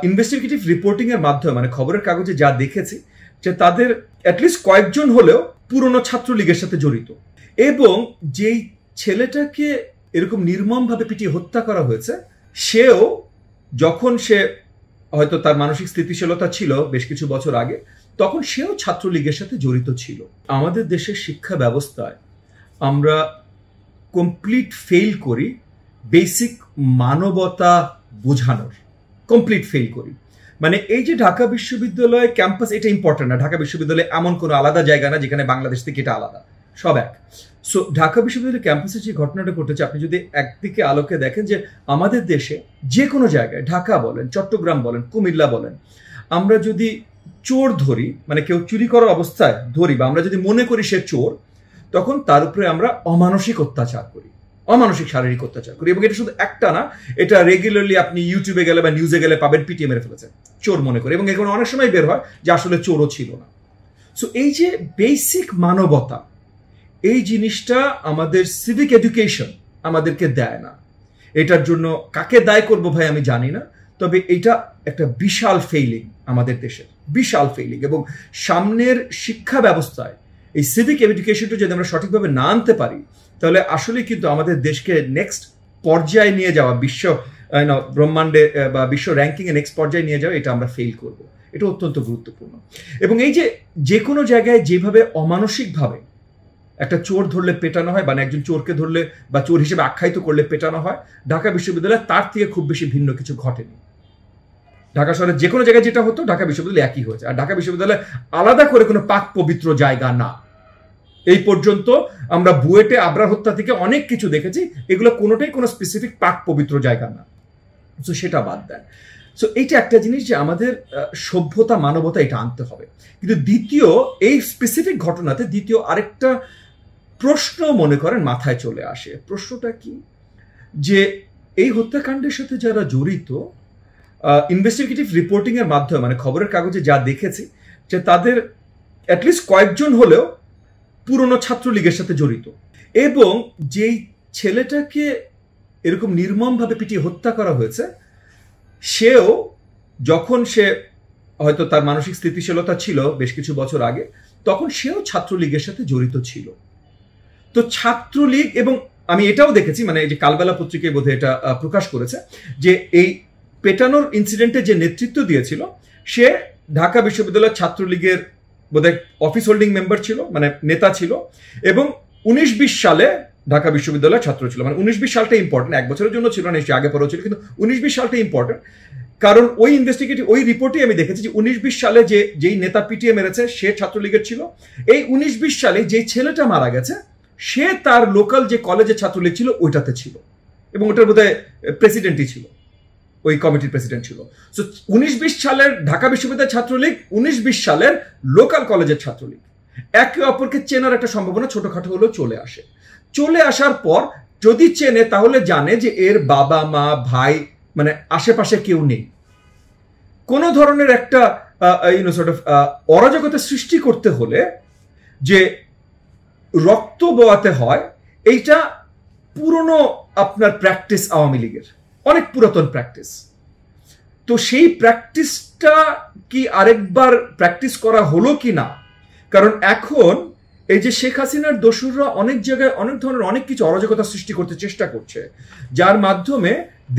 Investigative reporting এর মাধ্যমে মানে খবরের কাগজে যা দেখেছি যে তাদের অ্যাটলিস্ট কয়েকজন হলেও পুরনো ছাত্রলীগের সাথে জড়িত এবং যেই ছেলেটাকে এরকম নির্মমভাবে পিটিয়ে হত্যা করা হয়েছে সেও যখন সে হয়তো তার মানসিক স্থিতিশীলতা ছিল বেশ কিছু বছর আগে তখন সেও ছাত্রলীগের সাথে জড়িত ছিল। আমাদের দেশের শিক্ষা ব্যবস্থায় আমরা কমপ্লিট ফেল করি বেসিক মানবতা বোঝানোর, কমপ্লিট ফেল করি। মানে এই যে ঢাকা বিশ্ববিদ্যালয় ক্যাম্পাস, এটা ইম্পর্টেন্ট না। ঢাকা বিশ্ববিদ্যালয় এমন কোনো আলাদা জায়গা না যেখানে বাংলাদেশ থেকে এটা আলাদা, সব এক। সো ঢাকা বিশ্ববিদ্যালয় ক্যাম্পাসে যে ঘটনাটা ঘটেছে, আপনি যদি একদিকে আলোকে দেখেন যে আমাদের দেশে যে কোনো জায়গায়, ঢাকা বলেন, চট্টগ্রাম বলেন, কুমিল্লা বলেন, আমরা যদি চোর ধরি, মানে কেউ চুরি করার অবস্থায় ধরি বা আমরা যদি মনে করি সে চোর, তখন তার উপরে আমরা অমানসিক অত্যাচার করি, অমানসিক শারীরিক অত্যাচার করি। এবং এটা শুধু একটা না, এটা রেগুলারলি আপনি ইউটিউবে গেলে বা নিউজে গেলে পাবেন, পিটিএ মেরে ফেলেছে চোর মনে করে, এবং এখানে অনেক সময় বের হয় যে আসলে চোরও ছিল না। সো এই যে বেসিক মানবতা, এই জিনিসটা আমাদের সিভিক এডুকেশন আমাদেরকে দেয় না। এটার জন্য কাকে দায় করবো ভাই আমি জানি না, তবে এটা একটা বিশাল ফেইলিং আমাদের দেশের, বিশাল ফেইলিং। এবং সামনের শিক্ষা ব্যবস্থায় এই সিভিক এডুকেশনটা যদি আমরা সঠিকভাবে না আনতে পারি, তাহলে আসলে কিন্তু আমাদের দেশকে নেক্সট পর্যায়ে নিয়ে যাওয়া, বিশ্ব ব্রহ্মাণ্ডে বা বিশ্ব র্যাঙ্কিংয়ে নেক্সট পর্যায়ে নিয়ে যাওয়া, এটা আমরা ফেল করব। এটা অত্যন্ত গুরুত্বপূর্ণ। এবং এই যে কোনো জায়গায় যেভাবে অমানসিকভাবে একটা চোর ধরলে পেটানো হয়, মানে একজন চোরকে ধরলে বা চোর হিসেবে আখ্যায়িত করলে পেটানো হয়, ঢাকা বিশ্ববিদ্যালয়ে তার থেকে খুব বেশি ভিন্ন কিছু ঘটেনি। ঢাকা শহরের যে কোনো জায়গায় যেটা হতো ঢাকা বিশ্ববিদ্যালয়ে একই হয়েছে। আর ঢাকা বিশ্ববিদ্যালয় আলাদা করে কোনো পাক পবিত্র জায়গা না। এই পর্যন্ত আমরা বুয়েটে আবরার হত্যা থেকে অনেক কিছু দেখেছি, এগুলো কোনোটাই কোনো স্পেসিফিক পাক পবিত্র জায়গা না। সো সেটা বাদ দেন। সো এইটা একটা জিনিস যে আমাদের সভ্যতা মানবতা এটা আনতে হবে। কিন্তু দ্বিতীয় এই স্পেসিফিক ঘটনাতে দ্বিতীয় আরেকটা প্রশ্ন মনে করেন মাথায় চলে আসে। প্রশ্নটা কি, যে এই হত্যাকাণ্ডের সাথে যারা জড়িত, ইনভেস্টিগেটিভ রিপোর্টিং এর মাধ্যমে মানে খবরের কাগজে যা দেখেছি যে তাদের অ্যাটলিস্ট কয়েকজন হলেও পুরনো ছাত্রলীগের সাথে জড়িত এবং যেই ছেলেটাকে এরকম নির্মমভাবে পিটিয়ে হত্যা করা হয়েছে সেও যখন সে হয়তো তার মানসিক স্থিতিশীলতা ছিল বেশ কিছু বছর আগে তখন সেও ছাত্রলীগের সাথে জড়িত ছিল। তো ছাত্রলীগ, এবং আমি এটাও দেখেছি, মানে এই যে কালবেলা পত্রিকায় বোধহয় এটা প্রকাশ করেছে যে এই পেটানোর ইনসিডেন্টে যে নেতৃত্ব দিয়েছিল সে ঢাকা বিশ্ববিদ্যালয়ের ছাত্রলীগের বোধহয় অফিস হোল্ডিং মেম্বার ছিল, মানে নেতা ছিল, এবং 19-20 সালে ঢাকা বিশ্ববিদ্যালয়ের ছাত্র ছিল। মানে 19-20 সালটা ইম্পর্টেন্ট, এক বছরের জন্য ছিল না, আগে পরেও ছিল, কিন্তু 19-20 সালটা ইম্পর্টেন্ট। কারণ ওই ইনভেস্টিগেটিভ ওই রিপোর্টে আমি দেখেছি যে 19-20 সালে যেই নেতা পিটিয়ে মেরেছে সে ছাত্রলীগের ছিল। এই 19-20 সালে যে ছেলেটা মারা গেছে সে তার লোকাল যে কলেজে ছাত্রলীগ ছিল ওইটাতে ছিল, এবং ওটার বোধহয় প্রেসিডেন্টই ছিল, ওই কমিটির প্রেসিডেন্ট ছিল। সো 19-20 সালের ঢাকা বিশ্ববিদ্যালয়ের ছাত্রলীগ, 19-20 সালের লোকাল কলেজের ছাত্রলীগ, একে অপরকে চেনার একটা সম্ভাবনা ছোটখাটো হলেও চলে আসে। চলে আসার পর যদি চেনে তাহলে জানে যে এর বাবা মা ভাই মানে আশেপাশে কেউ নেই। কোনো ধরনের একটা অরাজকতা সৃষ্টি করতে হলে যে রক্ত বোয়াতে হয়, এইটা পুরনো আপনার প্র্যাকটিস আওয়ামী লীগের, অনেক পুরাতন প্র্যাকটিস। তো সেই প্র্যাকটিসটা কি আরেকবার প্র্যাকটিস করা হলো কি না? কারণ এখন এই যে শেখ হাসিনার দোসররা অনেক জায়গায় অনেক ধরনের অনেক কিছু অরাজকতা সৃষ্টি করতে চেষ্টা করছে, যার মাধ্যমে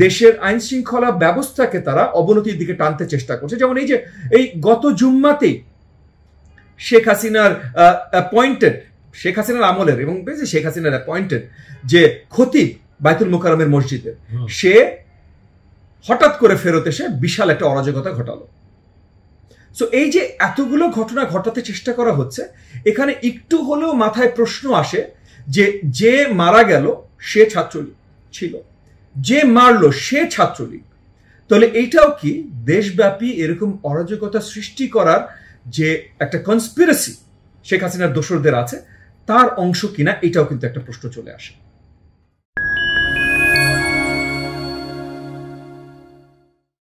দেশের আইন শৃঙ্খলা ব্যবস্থাকে তারা অবনতির দিকে টানতে চেষ্টা করছে। যেমন এই যে এই গত জুম্মাতেই শেখ হাসিনার অ্যাপয়েন্টেড, শেখ হাসিনার আমলের এবং শেখ হাসিনার অ্যাপয়েন্টেড যে খতিব বাইতুল মোকাররমের মসজিদের, সে হঠাৎ করে ফেরত এসে বিশাল একটা অরাজকতা ঘটালো। সো এই যে এতগুলো ঘটনা ঘটাতে চেষ্টা করা হচ্ছে, এখানে একটু হলেও মাথায় প্রশ্ন আসে যে মারা গেল সে ছাত্রলীগ ছিল, যে মারলো সে ছাত্রলীগ, তাহলে এইটাও কি দেশব্যাপী এরকম অরাজকতা সৃষ্টি করার যে একটা কনস্পিরেসি শেখ হাসিনার দোসরদের আছে তার অংশ কিনা, এটাও কিন্তু একটা প্রশ্ন চলে আসে।